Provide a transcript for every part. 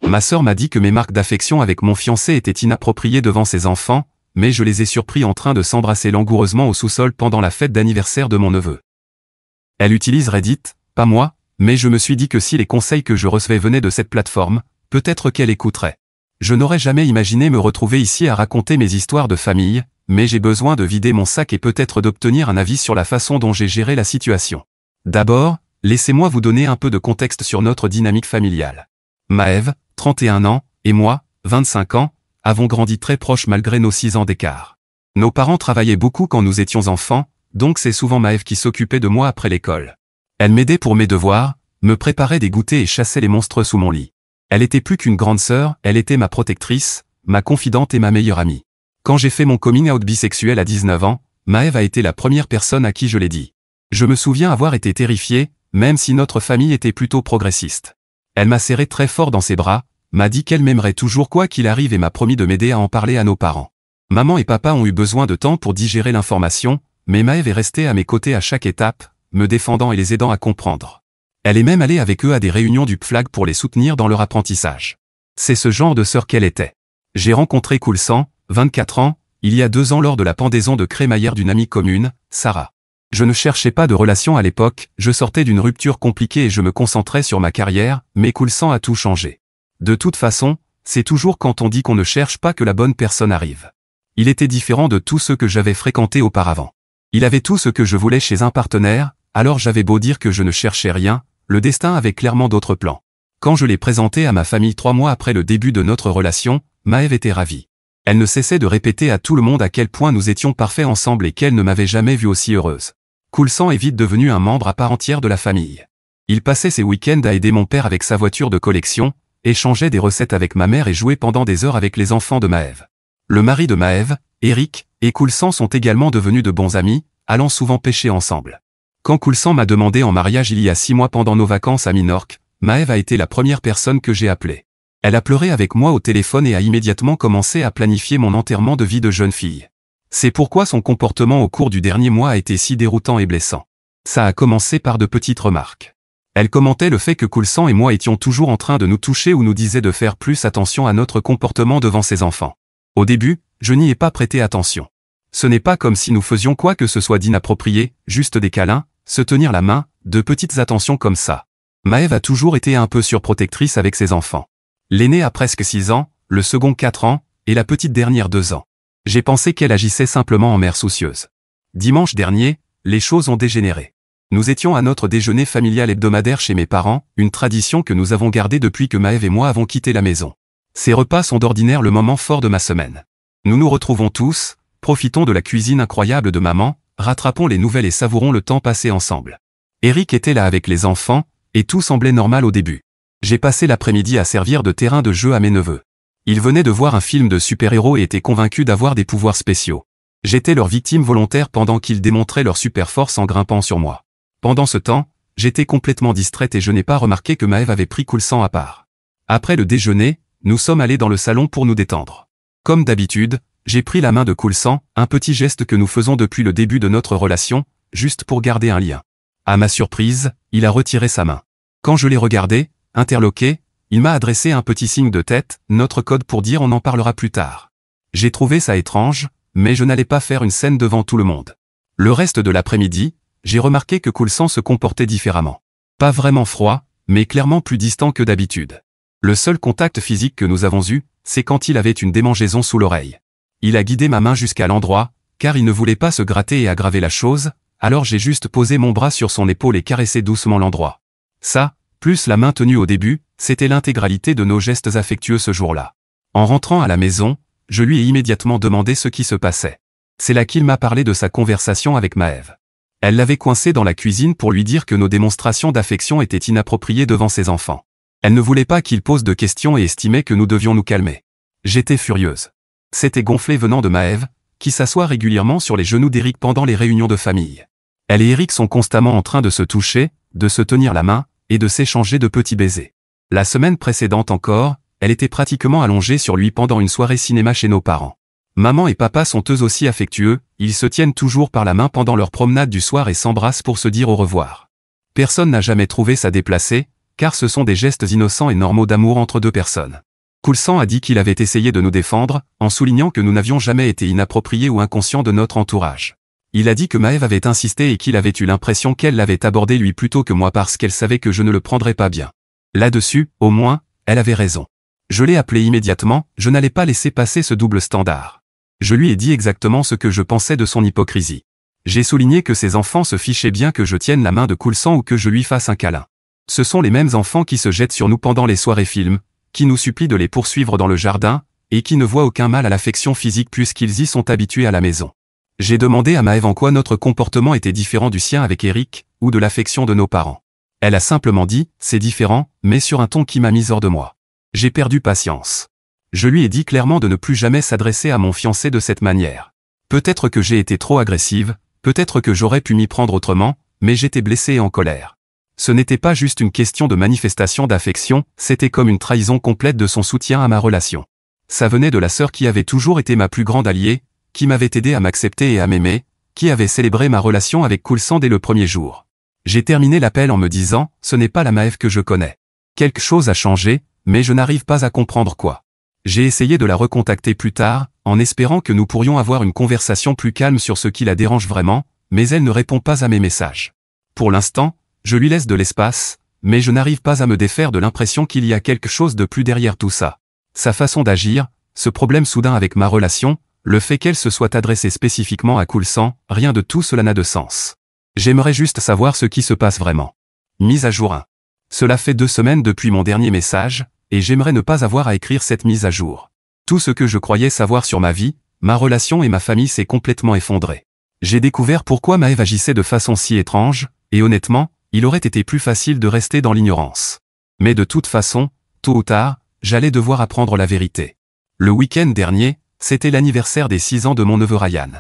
Ma sœur m'a dit que mes marques d'affection avec mon fiancé étaient inappropriées devant ses enfants, mais je les ai surpris en train de s'embrasser langoureusement au sous-sol pendant la fête d'anniversaire de mon neveu. Elle utilise Reddit, pas moi, mais je me suis dit que si les conseils que je recevais venaient de cette plateforme, peut-être qu'elle écouterait. Je n'aurais jamais imaginé me retrouver ici à raconter mes histoires de famille, mais j'ai besoin de vider mon sac et peut-être d'obtenir un avis sur la façon dont j'ai géré la situation. D'abord, laissez-moi vous donner un peu de contexte sur notre dynamique familiale. Maëve, 31 ans, et moi, 25 ans, avons grandi très proches malgré nos 6 ans d'écart. Nos parents travaillaient beaucoup quand nous étions enfants, donc c'est souvent Maëve qui s'occupait de moi après l'école. Elle m'aidait pour mes devoirs, me préparait des goûters et chassait les monstres sous mon lit. Elle était plus qu'une grande sœur, elle était ma protectrice, ma confidente et ma meilleure amie. Quand j'ai fait mon coming out bisexuel à 19 ans, Maëve a été la première personne à qui je l'ai dit. Je me souviens avoir été terrifié, même si notre famille était plutôt progressiste. Elle m'a serré très fort dans ses bras, m'a dit qu'elle m'aimerait toujours quoi qu'il arrive et m'a promis de m'aider à en parler à nos parents. Maman et papa ont eu besoin de temps pour digérer l'information, mais Maëve est restée à mes côtés à chaque étape, me défendant et les aidant à comprendre. Elle est même allée avec eux à des réunions du PFLAG pour les soutenir dans leur apprentissage. C'est ce genre de sœur qu'elle était. J'ai rencontré Coulsan, 24 ans, il y a 2 ans lors de la pendaison de crémaillère d'une amie commune, Sarah. Je ne cherchais pas de relation à l'époque, je sortais d'une rupture compliquée et je me concentrais sur ma carrière, mais Coulsan a tout changé. De toute façon, c'est toujours quand on dit qu'on ne cherche pas que la bonne personne arrive. Il était différent de tous ceux que j'avais fréquentés auparavant. Il avait tout ce que je voulais chez un partenaire, alors j'avais beau dire que je ne cherchais rien, le destin avait clairement d'autres plans. Quand je l'ai présenté à ma famille 3 mois après le début de notre relation, Maëve était ravie. Elle ne cessait de répéter à tout le monde à quel point nous étions parfaits ensemble et qu'elle ne m'avait jamais vue aussi heureuse. Coulsan est vite devenu un membre à part entière de la famille. Il passait ses week-ends à aider mon père avec sa voiture de collection, échangeait des recettes avec ma mère et jouait pendant des heures avec les enfants de Maëve. Le mari de Maëve, Eric, et Coulsan sont également devenus de bons amis, allant souvent pêcher ensemble. Quand Coulsan m'a demandé en mariage il y a 6 mois pendant nos vacances à Minorque, Maëve a été la première personne que j'ai appelée. Elle a pleuré avec moi au téléphone et a immédiatement commencé à planifier mon enterrement de vie de jeune fille. C'est pourquoi son comportement au cours du dernier mois a été si déroutant et blessant. Ça a commencé par de petites remarques. Elle commentait le fait que Coulsan et moi étions toujours en train de nous toucher ou nous disait de faire plus attention à notre comportement devant ses enfants. Au début, je n'y ai pas prêté attention. Ce n'est pas comme si nous faisions quoi que ce soit d'inapproprié, juste des câlins, se tenir la main, de petites attentions comme ça. Maëve a toujours été un peu surprotectrice avec ses enfants. L'aîné a presque 6 ans, le second 4 ans, et la petite dernière 2 ans. J'ai pensé qu'elle agissait simplement en mère soucieuse. Dimanche dernier, les choses ont dégénéré. Nous étions à notre déjeuner familial hebdomadaire chez mes parents, une tradition que nous avons gardée depuis que Maëve et moi avons quitté la maison. Ces repas sont d'ordinaire le moment fort de ma semaine. Nous nous retrouvons tous, profitons de la cuisine incroyable de maman, rattrapons les nouvelles et savourons le temps passé ensemble. Eric était là avec les enfants, et tout semblait normal au début. J'ai passé l'après-midi à servir de terrain de jeu à mes neveux. Ils venaient de voir un film de super-héros et étaient convaincus d'avoir des pouvoirs spéciaux. J'étais leur victime volontaire pendant qu'ils démontraient leur super force en grimpant sur moi. Pendant ce temps, j'étais complètement distraite et je n'ai pas remarqué que Maëve avait pris Coulsan à part. Après le déjeuner, nous sommes allés dans le salon pour nous détendre. Comme d'habitude, j'ai pris la main de Coulsan, un petit geste que nous faisons depuis le début de notre relation, juste pour garder un lien. À ma surprise, il a retiré sa main. Quand je l'ai regardé, interloqué, il m'a adressé un petit signe de tête, notre code pour dire on en parlera plus tard. J'ai trouvé ça étrange, mais je n'allais pas faire une scène devant tout le monde. Le reste de l'après-midi, j'ai remarqué que Coulsan se comportait différemment. Pas vraiment froid, mais clairement plus distant que d'habitude. Le seul contact physique que nous avons eu, c'est quand il avait une démangeaison sous l'oreille. Il a guidé ma main jusqu'à l'endroit, car il ne voulait pas se gratter et aggraver la chose, alors j'ai juste posé mon bras sur son épaule et caressé doucement l'endroit. Ça, plus la main tenue au début, c'était l'intégralité de nos gestes affectueux ce jour-là. En rentrant à la maison, je lui ai immédiatement demandé ce qui se passait. C'est là qu'il m'a parlé de sa conversation avec Maëve. Elle l'avait coincé dans la cuisine pour lui dire que nos démonstrations d'affection étaient inappropriées devant ses enfants. Elle ne voulait pas qu'il pose de questions et estimait que nous devions nous calmer. J'étais furieuse. C'était gonflé venant de Maëve, qui s'assoit régulièrement sur les genoux d'Eric pendant les réunions de famille. Elle et Eric sont constamment en train de se toucher, de se tenir la main, et de s'échanger de petits baisers. La semaine précédente encore, elle était pratiquement allongée sur lui pendant une soirée cinéma chez nos parents. Maman et papa sont eux aussi affectueux, ils se tiennent toujours par la main pendant leur promenade du soir et s'embrassent pour se dire au revoir. Personne n'a jamais trouvé ça déplacé, car ce sont des gestes innocents et normaux d'amour entre deux personnes. Koulsan a dit qu'il avait essayé de nous défendre, en soulignant que nous n'avions jamais été inappropriés ou inconscients de notre entourage. Il a dit que Maëve avait insisté et qu'il avait eu l'impression qu'elle l'avait abordé lui plutôt que moi parce qu'elle savait que je ne le prendrais pas bien. Là-dessus, au moins, elle avait raison. Je l'ai appelé immédiatement, je n'allais pas laisser passer ce double standard. Je lui ai dit exactement ce que je pensais de son hypocrisie. J'ai souligné que ses enfants se fichaient bien que je tienne la main de Koulsan ou que je lui fasse un câlin. Ce sont les mêmes enfants qui se jettent sur nous pendant les soirées films, qui nous supplient de les poursuivre dans le jardin, et qui ne voient aucun mal à l'affection physique puisqu'ils y sont habitués à la maison. J'ai demandé à Maëve en quoi notre comportement était différent du sien avec Eric, ou de l'affection de nos parents. Elle a simplement dit, c'est différent, mais sur un ton qui m'a mis hors de moi. J'ai perdu patience. Je lui ai dit clairement de ne plus jamais s'adresser à mon fiancé de cette manière. Peut-être que j'ai été trop agressive, peut-être que j'aurais pu m'y prendre autrement, mais j'étais blessée et en colère. Ce n'était pas juste une question de manifestation d'affection, c'était comme une trahison complète de son soutien à ma relation. Ça venait de la sœur qui avait toujours été ma plus grande alliée, qui m'avait aidé à m'accepter et à m'aimer, qui avait célébré ma relation avec Koulsan dès le premier jour. J'ai terminé l'appel en me disant, ce n'est pas la Maëve que je connais. Quelque chose a changé, mais je n'arrive pas à comprendre quoi. J'ai essayé de la recontacter plus tard, en espérant que nous pourrions avoir une conversation plus calme sur ce qui la dérange vraiment, mais elle ne répond pas à mes messages. Pour l'instant, je lui laisse de l'espace, mais je n'arrive pas à me défaire de l'impression qu'il y a quelque chose de plus derrière tout ça. Sa façon d'agir, ce problème soudain avec ma relation, le fait qu'elle se soit adressée spécifiquement à Koulsan, rien de tout cela n'a de sens. J'aimerais juste savoir ce qui se passe vraiment. Mise à jour 1. Cela fait 2 semaines depuis mon dernier message, et j'aimerais ne pas avoir à écrire cette mise à jour. Tout ce que je croyais savoir sur ma vie, ma relation et ma famille s'est complètement effondré. J'ai découvert pourquoi Maëve agissait de façon si étrange, et honnêtement, il aurait été plus facile de rester dans l'ignorance. Mais de toute façon, tôt ou tard, j'allais devoir apprendre la vérité. Le week-end dernier, c'était l'anniversaire des 6 ans de mon neveu Ryan.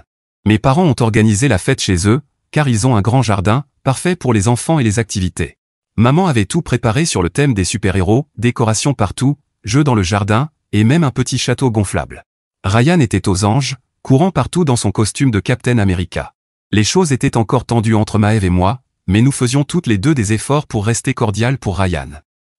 Mes parents ont organisé la fête chez eux, car ils ont un grand jardin, parfait pour les enfants et les activités. Maman avait tout préparé sur le thème des super-héros, décorations partout, jeux dans le jardin, et même un petit château gonflable. Ryan était aux anges, courant partout dans son costume de Captain America. Les choses étaient encore tendues entre Maëve et moi, mais nous faisions toutes les deux des efforts pour rester cordiales pour Ryan.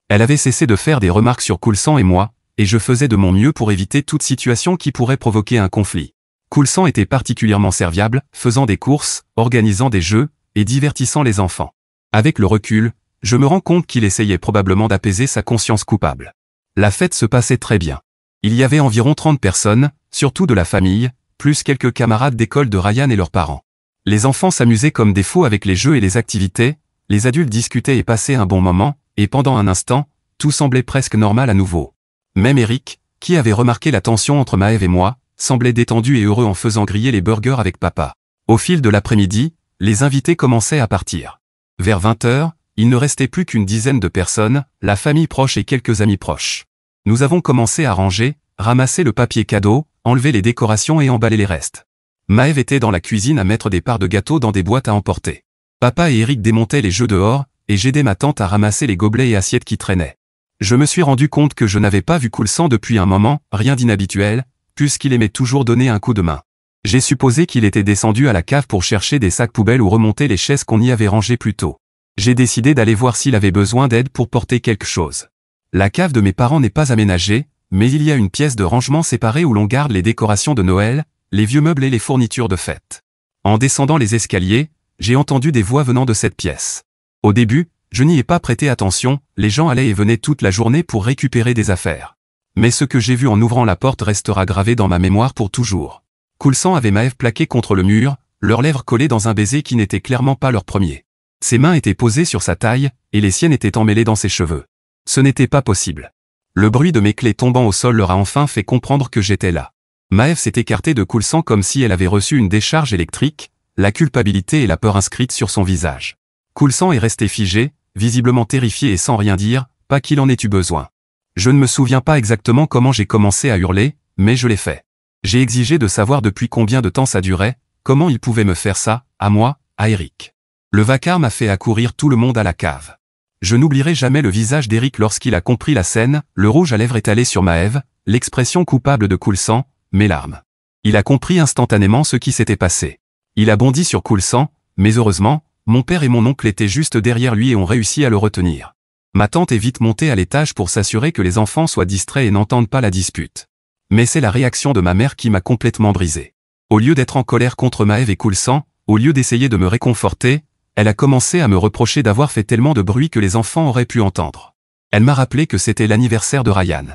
Elle avait cessé de faire des remarques sur Koulsan et moi, et je faisais de mon mieux pour éviter toute situation qui pourrait provoquer un conflit. Koulsan était particulièrement serviable, faisant des courses, organisant des jeux, et divertissant les enfants. Avec le recul, je me rends compte qu'il essayait probablement d'apaiser sa conscience coupable. La fête se passait très bien. Il y avait environ 30 personnes, surtout de la famille, plus quelques camarades d'école de Ryan et leurs parents. Les enfants s'amusaient comme des fous avec les jeux et les activités, les adultes discutaient et passaient un bon moment, et pendant un instant, tout semblait presque normal à nouveau. Même Eric, qui avait remarqué la tension entre Maëve et moi, semblait détendu et heureux en faisant griller les burgers avec papa. Au fil de l'après-midi, les invités commençaient à partir. Vers 20h, il ne restait plus qu'une dizaine de personnes, la famille proche et quelques amis proches. Nous avons commencé à ranger, ramasser le papier cadeau, enlever les décorations et emballer les restes. Maëve était dans la cuisine à mettre des parts de gâteaux dans des boîtes à emporter. Papa et Eric démontaient les jeux dehors, et j'aidais ma tante à ramasser les gobelets et assiettes qui traînaient. Je me suis rendu compte que je n'avais pas vu Koulsan depuis un moment, rien d'inhabituel, puisqu'il aimait toujours donner un coup de main. J'ai supposé qu'il était descendu à la cave pour chercher des sacs poubelles ou remonter les chaises qu'on y avait rangées plus tôt. J'ai décidé d'aller voir s'il avait besoin d'aide pour porter quelque chose. La cave de mes parents n'est pas aménagée, mais il y a une pièce de rangement séparée où l'on garde les décorations de Noël, les vieux meubles et les fournitures de fête. En descendant les escaliers, j'ai entendu des voix venant de cette pièce. Au début, je n'y ai pas prêté attention, les gens allaient et venaient toute la journée pour récupérer des affaires. Mais ce que j'ai vu en ouvrant la porte restera gravé dans ma mémoire pour toujours. Koulsan avait Maëve plaquée contre le mur, leurs lèvres collées dans un baiser qui n'était clairement pas leur premier. Ses mains étaient posées sur sa taille, et les siennes étaient emmêlées dans ses cheveux. Ce n'était pas possible. Le bruit de mes clés tombant au sol leur a enfin fait comprendre que j'étais là. Maëve s'est écartée de Koulsan comme si elle avait reçu une décharge électrique, la culpabilité et la peur inscrites sur son visage. Koulsan est resté figé, visiblement terrifié et sans rien dire, pas qu'il en ait eu besoin. Je ne me souviens pas exactement comment j'ai commencé à hurler, mais je l'ai fait. J'ai exigé de savoir depuis combien de temps ça durait, comment il pouvait me faire ça, à moi, à Eric. Le vacarme a fait accourir tout le monde à la cave. Je n'oublierai jamais le visage d'Eric lorsqu'il a compris la scène, le rouge à lèvres étalé sur Maëve, l'expression coupable de Koulsan, mes larmes. Il a compris instantanément ce qui s'était passé. Il a bondi sur Koulsan, mais heureusement, mon père et mon oncle étaient juste derrière lui et ont réussi à le retenir. Ma tante est vite montée à l'étage pour s'assurer que les enfants soient distraits et n'entendent pas la dispute. Mais c'est la réaction de ma mère qui m'a complètement brisé. Au lieu d'être en colère contre Maëv et Coulsan, au lieu d'essayer de me réconforter, elle a commencé à me reprocher d'avoir fait tellement de bruit que les enfants auraient pu entendre. Elle m'a rappelé que c'était l'anniversaire de Ryan.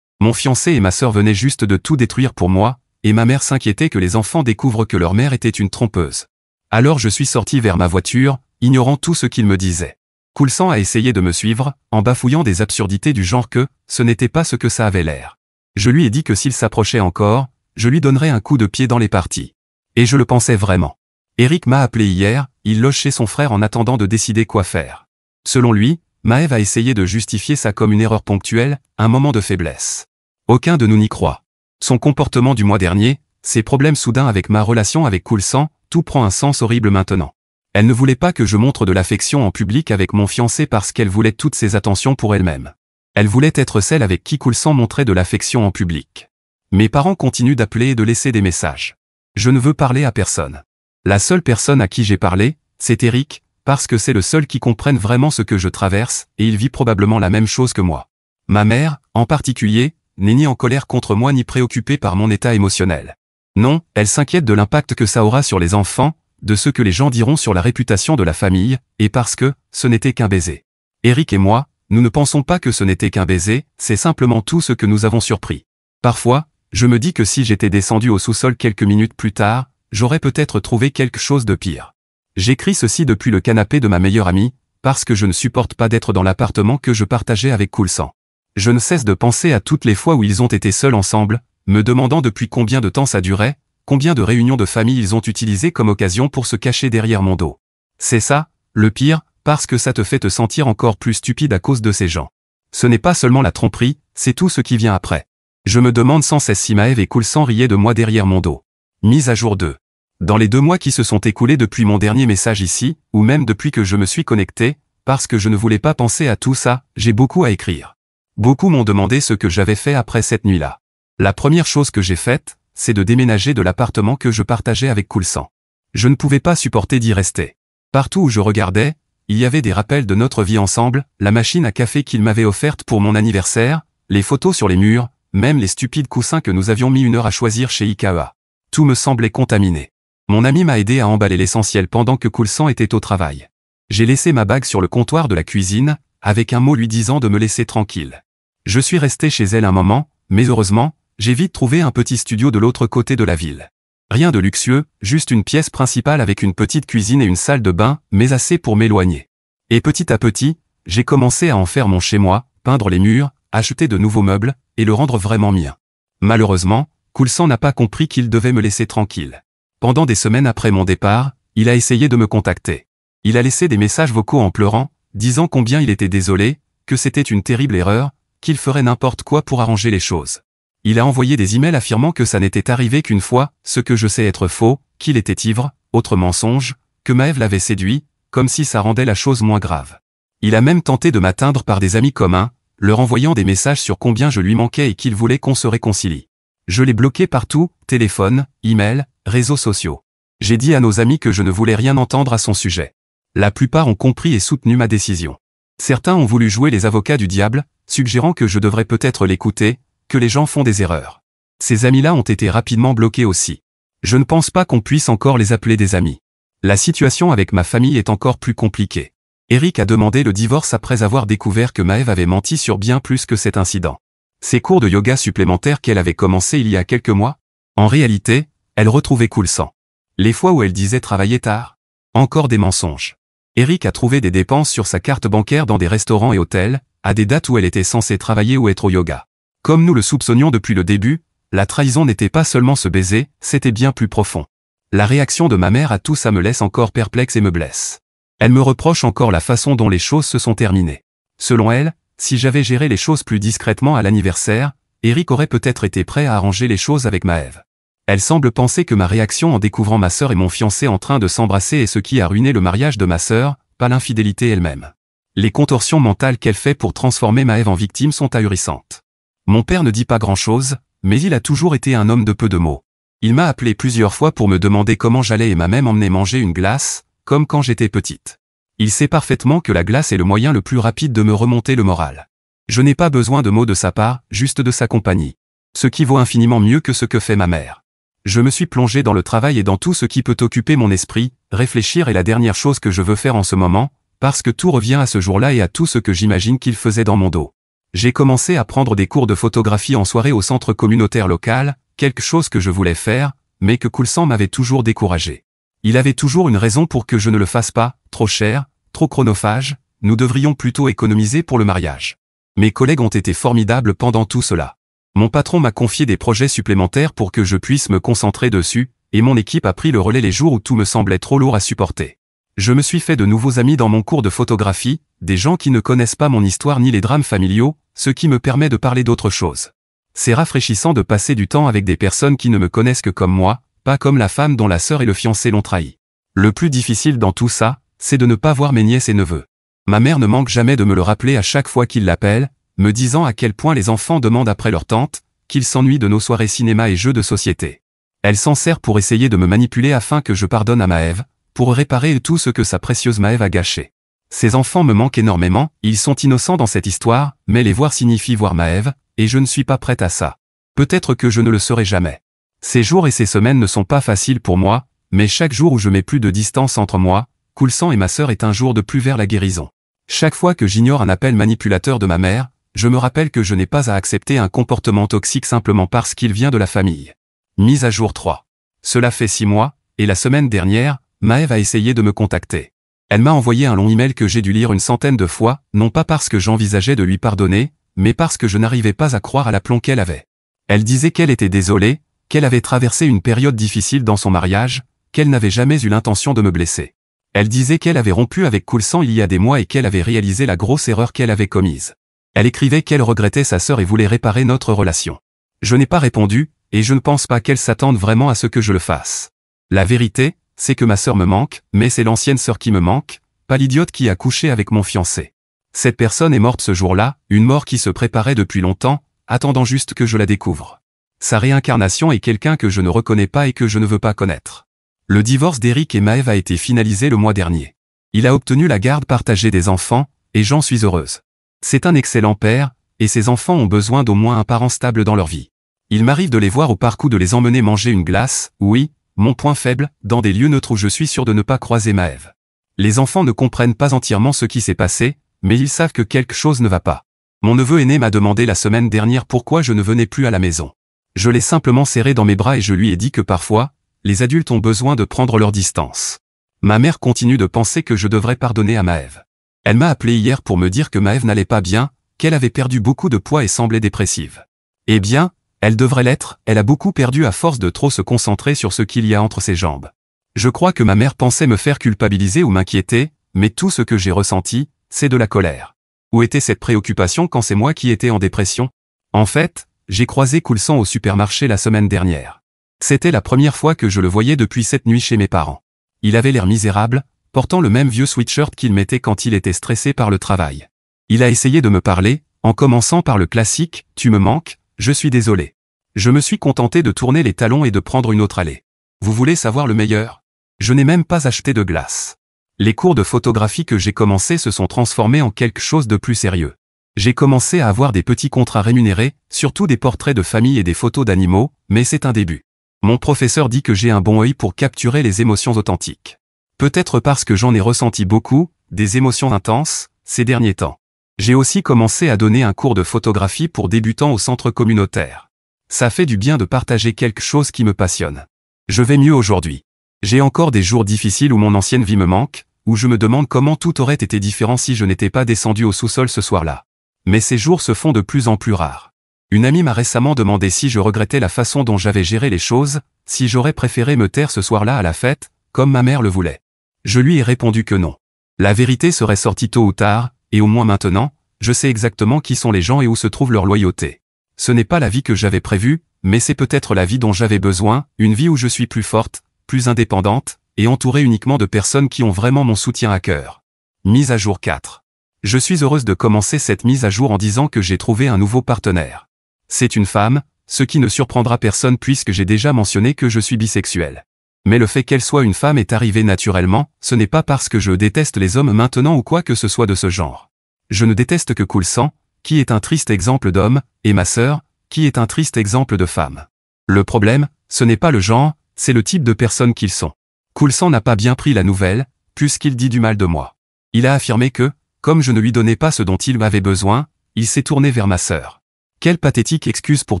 Mon fiancé et ma sœur venaient juste de tout détruire pour moi, et ma mère s'inquiétait que les enfants découvrent que leur mère était une trompeuse. Alors je suis sorti vers ma voiture, ignorant tout ce qu'il me disait. Coulsan a essayé de me suivre, en bafouillant des absurdités du genre que ce n'était pas ce que ça avait l'air. Je lui ai dit que s'il s'approchait encore, je lui donnerais un coup de pied dans les parties. Et je le pensais vraiment. Eric m'a appelé hier, il loge chez son frère en attendant de décider quoi faire. Selon lui, Maëv a essayé de justifier ça comme une erreur ponctuelle, un moment de faiblesse. Aucun de nous n'y croit. Son comportement du mois dernier, ses problèmes soudains avec ma relation avec Coulsan, tout prend un sens horrible maintenant. Elle ne voulait pas que je montre de l'affection en public avec mon fiancé parce qu'elle voulait toutes ses attentions pour elle-même. Elle voulait être celle avec qui Coulsan montrait de l'affection en public. Mes parents continuent d'appeler et de laisser des messages. Je ne veux parler à personne. La seule personne à qui j'ai parlé, c'est Eric, parce que c'est le seul qui comprenne vraiment ce que je traverse, et il vit probablement la même chose que moi. Ma mère, en particulier, n'est ni en colère contre moi ni préoccupée par mon état émotionnel. Non, elle s'inquiète de l'impact que ça aura sur les enfants, de ce que les gens diront sur la réputation de la famille, et parce que ce n'était qu'un baiser. Eric et moi, nous ne pensons pas que ce n'était qu'un baiser, c'est simplement tout ce que nous avons surpris. Parfois, je me dis que si j'étais descendu au sous-sol quelques minutes plus tard, j'aurais peut-être trouvé quelque chose de pire. J'écris ceci depuis le canapé de ma meilleure amie, parce que je ne supporte pas d'être dans l'appartement que je partageais avec Coulsan. Je ne cesse de penser à toutes les fois où ils ont été seuls ensemble, me demandant depuis combien de temps ça durait, combien de réunions de famille ils ont utilisées comme occasion pour se cacher derrière mon dos. C'est ça, le pire, parce que ça te fait te sentir encore plus stupide à cause de ces gens. Ce n'est pas seulement la tromperie, c'est tout ce qui vient après. Je me demande sans cesse si Maëv et Coulsan riaient de moi derrière mon dos. Mise à jour 2. Dans les 2 mois qui se sont écoulés depuis mon dernier message ici, ou même depuis que je me suis connecté, parce que je ne voulais pas penser à tout ça, j'ai beaucoup à écrire. Beaucoup m'ont demandé ce que j'avais fait après cette nuit-là. La première chose que j'ai faite, c'est de déménager de l'appartement que je partageais avec Coulsan. Je ne pouvais pas supporter d'y rester. Partout où je regardais, il y avait des rappels de notre vie ensemble, la machine à café qu'il m'avait offerte pour mon anniversaire, les photos sur les murs, même les stupides coussins que nous avions mis 1 heure à choisir chez IKEA. Tout me semblait contaminé. Mon ami m'a aidé à emballer l'essentiel pendant que Coulsan était au travail. J'ai laissé ma bague sur le comptoir de la cuisine, avec un mot lui disant de me laisser tranquille. Je suis resté chez elle un moment, mais heureusement, j'ai vite trouvé un petit studio de l'autre côté de la ville. Rien de luxueux, juste une pièce principale avec une petite cuisine et une salle de bain, mais assez pour m'éloigner. Et petit à petit, j'ai commencé à en faire mon chez-moi, peindre les murs, acheter de nouveaux meubles, et le rendre vraiment mien. Malheureusement, Coulsan n'a pas compris qu'il devait me laisser tranquille. Pendant des semaines après mon départ, il a essayé de me contacter. Il a laissé des messages vocaux en pleurant, disant combien il était désolé, que c'était une terrible erreur, qu'il ferait n'importe quoi pour arranger les choses. Il a envoyé des emails affirmant que ça n'était arrivé qu'une fois, ce que je sais être faux, qu'il était ivre, autre mensonge, que Maëv l'avait séduit, comme si ça rendait la chose moins grave. Il a même tenté de m'atteindre par des amis communs, leur envoyant des messages sur combien je lui manquais et qu'il voulait qu'on se réconcilie. Je l'ai bloqué partout, téléphone, email, réseaux sociaux. J'ai dit à nos amis que je ne voulais rien entendre à son sujet. La plupart ont compris et soutenu ma décision. Certains ont voulu jouer les avocats du diable, suggérant que je devrais peut-être l'écouter, que les gens font des erreurs. Ces amis-là ont été rapidement bloqués aussi. Je ne pense pas qu'on puisse encore les appeler des amis. La situation avec ma famille est encore plus compliquée. Eric a demandé le divorce après avoir découvert que Maëv avait menti sur bien plus que cet incident. Ses cours de yoga supplémentaires qu'elle avait commencé il y a quelques mois, en réalité, elle retrouvait Coulsan. Les fois où elle disait travailler tard, encore des mensonges. Eric a trouvé des dépenses sur sa carte bancaire dans des restaurants et hôtels, à des dates où elle était censée travailler ou être au yoga. Comme nous le soupçonnions depuis le début, la trahison n'était pas seulement ce baiser, c'était bien plus profond. La réaction de ma mère à tout ça me laisse encore perplexe et me blesse. Elle me reproche encore la façon dont les choses se sont terminées. Selon elle, si j'avais géré les choses plus discrètement à l'anniversaire, Eric aurait peut-être été prêt à arranger les choses avec Maëv. Elle semble penser que ma réaction en découvrant ma sœur et mon fiancé en train de s'embrasser est ce qui a ruiné le mariage de ma sœur, pas l'infidélité elle-même. Les contorsions mentales qu'elle fait pour transformer Maëv en victime sont ahurissantes. Mon père ne dit pas grand-chose, mais il a toujours été un homme de peu de mots. Il m'a appelé plusieurs fois pour me demander comment j'allais et m'a même emmené manger une glace, comme quand j'étais petite. Il sait parfaitement que la glace est le moyen le plus rapide de me remonter le moral. Je n'ai pas besoin de mots de sa part, juste de sa compagnie. Ce qui vaut infiniment mieux que ce que fait ma mère. Je me suis plongé dans le travail et dans tout ce qui peut occuper mon esprit, réfléchir est la dernière chose que je veux faire en ce moment, parce que tout revient à ce jour-là et à tout ce que j'imagine qu'il faisait dans mon dos. J'ai commencé à prendre des cours de photographie en soirée au centre communautaire local, quelque chose que je voulais faire, mais que Koulsan m'avait toujours découragé. Il avait toujours une raison pour que je ne le fasse pas, trop cher, trop chronophage, nous devrions plutôt économiser pour le mariage. Mes collègues ont été formidables pendant tout cela. Mon patron m'a confié des projets supplémentaires pour que je puisse me concentrer dessus, et mon équipe a pris le relais les jours où tout me semblait trop lourd à supporter. Je me suis fait de nouveaux amis dans mon cours de photographie, des gens qui ne connaissent pas mon histoire ni les drames familiaux, ce qui me permet de parler d'autre chose. C'est rafraîchissant de passer du temps avec des personnes qui ne me connaissent que comme moi, pas comme la femme dont la sœur et le fiancé l'ont trahi. Le plus difficile dans tout ça, c'est de ne pas voir mes nièces et neveux. Ma mère ne manque jamais de me le rappeler à chaque fois qu'il l'appelle, me disant à quel point les enfants demandent après leur tante, qu'ils s'ennuient de nos soirées cinéma et jeux de société. Elle s'en sert pour essayer de me manipuler afin que je pardonne à Maëv, pour réparer tout ce que sa précieuse Maëv a gâché. Ces enfants me manquent énormément, ils sont innocents dans cette histoire, mais les voir signifie voir Maëv, et je ne suis pas prête à ça. Peut-être que je ne le serai jamais. Ces jours et ces semaines ne sont pas faciles pour moi, mais chaque jour où je mets plus de distance entre moi, Koulsan et ma sœur est un jour de plus vers la guérison. Chaque fois que j'ignore un appel manipulateur de ma mère, je me rappelle que je n'ai pas à accepter un comportement toxique simplement parce qu'il vient de la famille. Mise à jour 3. Cela fait 6 mois, et la semaine dernière, Maëv a essayé de me contacter. Elle m'a envoyé un long email que j'ai dû lire une centaine de fois, non pas parce que j'envisageais de lui pardonner, mais parce que je n'arrivais pas à croire à l'aplomb qu'elle avait. Elle disait qu'elle était désolée, qu'elle avait traversé une période difficile dans son mariage, qu'elle n'avait jamais eu l'intention de me blesser. Elle disait qu'elle avait rompu avec Koulsan il y a des mois et qu'elle avait réalisé la grosse erreur qu'elle avait commise. Elle écrivait qu'elle regrettait sa sœur et voulait réparer notre relation. Je n'ai pas répondu, et je ne pense pas qu'elle s'attende vraiment à ce que je le fasse. La vérité, c'est que ma sœur me manque, mais c'est l'ancienne sœur qui me manque, pas l'idiote qui a couché avec mon fiancé. Cette personne est morte ce jour-là, une mort qui se préparait depuis longtemps, attendant juste que je la découvre. Sa réincarnation est quelqu'un que je ne reconnais pas et que je ne veux pas connaître. Le divorce d'Eric et Maëv a été finalisé le mois dernier. Il a obtenu la garde partagée des enfants, et j'en suis heureuse. C'est un excellent père, et ses enfants ont besoin d'au moins un parent stable dans leur vie. Il m'arrive de les voir au parc ou de les emmener manger une glace, oui, mon point faible, dans des lieux neutres où je suis sûr de ne pas croiser Maëv. Les enfants ne comprennent pas entièrement ce qui s'est passé, mais ils savent que quelque chose ne va pas. Mon neveu aîné m'a demandé la semaine dernière pourquoi je ne venais plus à la maison. Je l'ai simplement serré dans mes bras et je lui ai dit que parfois, les adultes ont besoin de prendre leur distance. Ma mère continue de penser que je devrais pardonner à Maëv. Elle m'a appelé hier pour me dire que Maëv n'allait pas bien, qu'elle avait perdu beaucoup de poids et semblait dépressive. Eh bien, elle devrait l'être, elle a beaucoup perdu à force de trop se concentrer sur ce qu'il y a entre ses jambes. Je crois que ma mère pensait me faire culpabiliser ou m'inquiéter, mais tout ce que j'ai ressenti, c'est de la colère. Où était cette préoccupation quand c'est moi qui étais en dépression? En fait, j'ai croisé Koulsan au supermarché la semaine dernière. C'était la première fois que je le voyais depuis cette nuit chez mes parents. Il avait l'air misérable, portant le même vieux sweatshirt qu'il mettait quand il était stressé par le travail. Il a essayé de me parler, en commençant par le classique « Tu me manques, je suis désolé ». Je me suis contenté de tourner les talons et de prendre une autre allée. Vous voulez savoir le meilleur? Je n'ai même pas acheté de glace. Les cours de photographie que j'ai commencés se sont transformés en quelque chose de plus sérieux. J'ai commencé à avoir des petits contrats rémunérés, surtout des portraits de famille et des photos d'animaux, mais c'est un début. Mon professeur dit que j'ai un bon œil pour capturer les émotions authentiques. Peut-être parce que j'en ai ressenti beaucoup, des émotions intenses, ces derniers temps. J'ai aussi commencé à donner un cours de photographie pour débutants au centre communautaire. Ça fait du bien de partager quelque chose qui me passionne. Je vais mieux aujourd'hui. J'ai encore des jours difficiles où mon ancienne vie me manque, où je me demande comment tout aurait été différent si je n'étais pas descendu au sous-sol ce soir-là. Mais ces jours se font de plus en plus rares. Une amie m'a récemment demandé si je regrettais la façon dont j'avais géré les choses, si j'aurais préféré me taire ce soir-là à la fête, comme ma mère le voulait. Je lui ai répondu que non. La vérité serait sortie tôt ou tard, et au moins maintenant, je sais exactement qui sont les gens et où se trouve leur loyauté. Ce n'est pas la vie que j'avais prévue, mais c'est peut-être la vie dont j'avais besoin, une vie où je suis plus forte, plus indépendante, et entourée uniquement de personnes qui ont vraiment mon soutien à cœur. Mise à jour 4. Je suis heureuse de commencer cette mise à jour en disant que j'ai trouvé un nouveau partenaire. C'est une femme, ce qui ne surprendra personne puisque j'ai déjà mentionné que je suis bisexuel. Mais le fait qu'elle soit une femme est arrivé naturellement, ce n'est pas parce que je déteste les hommes maintenant ou quoi que ce soit de ce genre. Je ne déteste que Coulson, qui est un triste exemple d'homme, et ma sœur, qui est un triste exemple de femme. Le problème, ce n'est pas le genre, c'est le type de personne qu'ils sont. Coulson n'a pas bien pris la nouvelle, puisqu'il dit du mal de moi. Il a affirmé que, comme je ne lui donnais pas ce dont il avait besoin, il s'est tourné vers ma sœur. Quelle pathétique excuse pour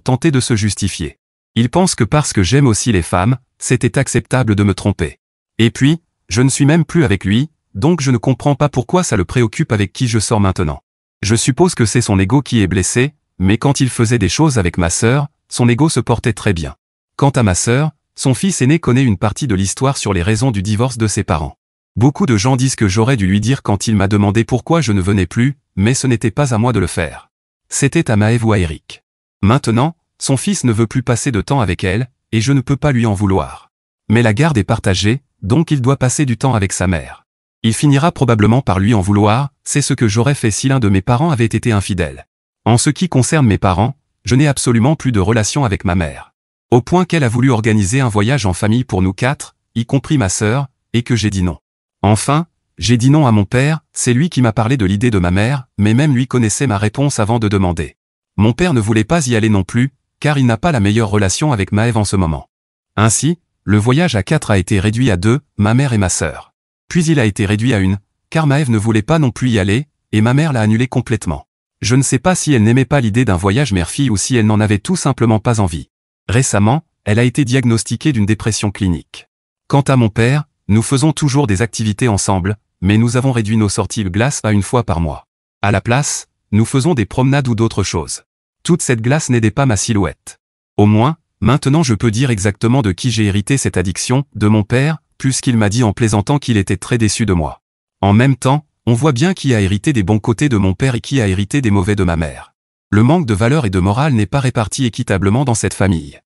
tenter de se justifier. Il pense que parce que j'aime aussi les femmes, c'était acceptable de me tromper. Et puis, je ne suis même plus avec lui, donc je ne comprends pas pourquoi ça le préoccupe avec qui je sors maintenant. Je suppose que c'est son ego qui est blessé, mais quand il faisait des choses avec ma sœur, son ego se portait très bien. Quant à ma sœur, son fils aîné connaît une partie de l'histoire sur les raisons du divorce de ses parents. Beaucoup de gens disent que j'aurais dû lui dire quand il m'a demandé pourquoi je ne venais plus, mais ce n'était pas à moi de le faire. C'était à Maëve ou à Eric. Maintenant, son fils ne veut plus passer de temps avec elle, et je ne peux pas lui en vouloir. Mais la garde est partagée, donc il doit passer du temps avec sa mère. Il finira probablement par lui en vouloir, c'est ce que j'aurais fait si l'un de mes parents avait été infidèle. En ce qui concerne mes parents, je n'ai absolument plus de relation avec ma mère. Au point qu'elle a voulu organiser un voyage en famille pour nous 4, y compris ma sœur, et que j'ai dit non. Enfin, j'ai dit non à mon père, c'est lui qui m'a parlé de l'idée de ma mère, mais même lui connaissait ma réponse avant de demander. Mon père ne voulait pas y aller non plus, car il n'a pas la meilleure relation avec Maëve en ce moment. Ainsi, le voyage à 4 a été réduit à 2, ma mère et ma sœur. Puis il a été réduit à 1, car Maëve ne voulait pas non plus y aller, et ma mère l'a annulé complètement. Je ne sais pas si elle n'aimait pas l'idée d'un voyage mère-fille ou si elle n'en avait tout simplement pas envie. Récemment, elle a été diagnostiquée d'une dépression clinique. Quant à mon père, nous faisons toujours des activités ensemble, mais nous avons réduit nos sorties glace à 1 fois par mois. À la place, nous faisons des promenades ou d'autres choses. Toute cette glace n'aidait pas ma silhouette. Au moins, maintenant je peux dire exactement de qui j'ai hérité cette addiction, de mon père, puisqu'il m'a dit en plaisantant qu'il était très déçu de moi. En même temps, on voit bien qui a hérité des bons côtés de mon père et qui a hérité des mauvais de ma mère. Le manque de valeur et de morale n'est pas réparti équitablement dans cette famille.